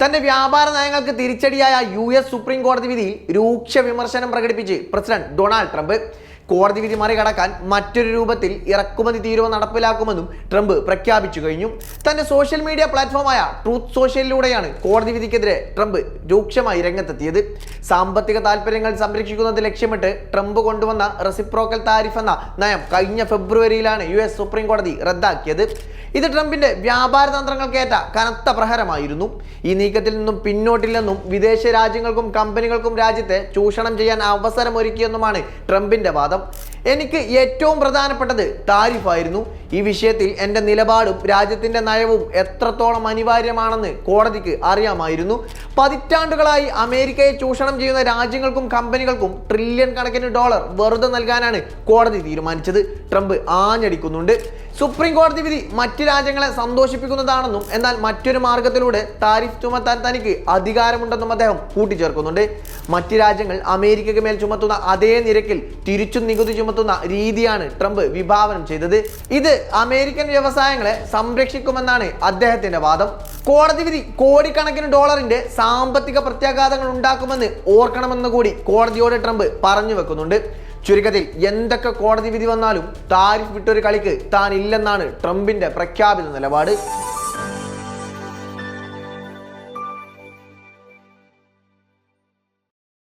തന്റെ വ്യാപാര നയങ്ങൾക്ക് തിരിച്ചടിയായ US supreme കോടതി വിധിയിൽ രൂക്ഷ വിമർശനം പ്രകടിപ്പിച്ച് പ്രസിഡന്റ് ഡൊണാൾഡ് ട്രംപ് കോടതി വിധി മറികടക്കാൻ മറ്റൊരു രൂപത്തിൽ ഇറക്കുമതി തീരുവ നടപ്പിലാക്കുമെന്നും ട്രംപ് പ്രഖ്യാപിച്ചു കഴിഞ്ഞു. തന്റെ സോഷ്യൽ മീഡിയ പ്ലാറ്റ്ഫോമായ ട്രൂത്ത് സോഷ്യലിലൂടെയാണ് കോടതി വിധിക്കെതിരെ ട്രംപ് രൂക്ഷമായി രംഗത്തെത്തിയത്. സാമ്പത്തിക താൽപര്യങ്ങൾ സംരക്ഷിക്കുന്നത് ലക്ഷ്യമിട്ട് ട്രംപ് കൊണ്ടുവന്ന റെസിപ്രോക്കൽ താരിഫ് എന്ന നയം കഴിഞ്ഞ ഫെബ്രുവരിയിലാണ് US സുപ്രീം കോടതി റദ്ദാക്കിയത്. ഇത് ട്രംപിന്റെ വ്യാപാര തന്ത്രങ്ങൾക്കേറ്റ കനത്ത പ്രഹരമായിരുന്നു. ഈ നീക്കത്തിൽ നിന്നും പിന്നോട്ടില്ലെന്നും വിദേശ രാജ്യങ്ങൾക്കും കമ്പനികൾക്കും രാജ്യത്തെ ചൂഷണം ചെയ്യാൻ അവസരമൊരുക്കിയെന്നുമാണ് ട്രംപിന്റെ വാദം. എനിക്ക് ഏറ്റവും പ്രധാനപ്പെട്ടത് താരിഫായിരുന്നു. ഈ വിഷയത്തിൽ എൻ്റെ നിലപാടും രാജ്യത്തിൻ്റെ നയവും എത്രത്തോളം അനിവാര്യമാണെന്ന് കോടതിക്ക് അറിയാമായിരുന്നു. പതിറ്റാണ്ടുകളായി അമേരിക്കയെ ചൂഷണം ചെയ്യുന്ന രാജ്യങ്ങൾക്കും കമ്പനികൾക്കും ട്രില്യൺ കണക്കിന് ഡോളർ വെറുതെ നൽകാനാണ് കോടതി തീരുമാനിച്ചത്. ട്രംപ് ആഞ്ഞടിക്കുന്നുണ്ട്. സുപ്രീം കോടതി വിധി മറ്റ് രാജ്യങ്ങളെ സന്തോഷിപ്പിക്കുന്നതാണെന്നും എന്നാൽ മറ്റൊരു മാർഗത്തിലൂടെ താരിഫ് ചുമത്താൻ തനിക്ക് അധികാരമുണ്ടെന്നും അദ്ദേഹം കൂട്ടിച്ചേർക്കുന്നുണ്ട്. മറ്റ് രാജ്യങ്ങൾ അമേരിക്കയ്ക്ക് മേൽ ചുമത്തുന്ന അതേ നിരക്കിൽ തിരിച്ചും നികുതി ചുമത്തുന്ന രീതിയാണ് ട്രംപ് വിഭാവനം ചെയ്തത്. ഇത് അമേരിക്കൻ വ്യവസായങ്ങളെ സംരക്ഷിക്കുമെന്നാണ് അദ്ദേഹത്തിന്റെ വാദം. കോടതി വിധി കോടിക്കണക്കിന് ഡോളറിന്റെ സാമ്പത്തിക പ്രത്യാഘാതങ്ങൾ ഉണ്ടാക്കുമെന്ന് ഓർക്കണമെന്ന് കൂടി കോടതിയോട് ട്രംപ് പറഞ്ഞു വെക്കുന്നുണ്ട്. ചുരുക്കത്തിൽ എന്തൊക്കെ കോടതി വിധി വന്നാലും താരിഫ് വിട്ടൊരു കളിക്ക് താൻ ഇല്ലെന്നാണ് ട്രംപിന്റെ പ്രഖ്യാപിത നിലപാട്.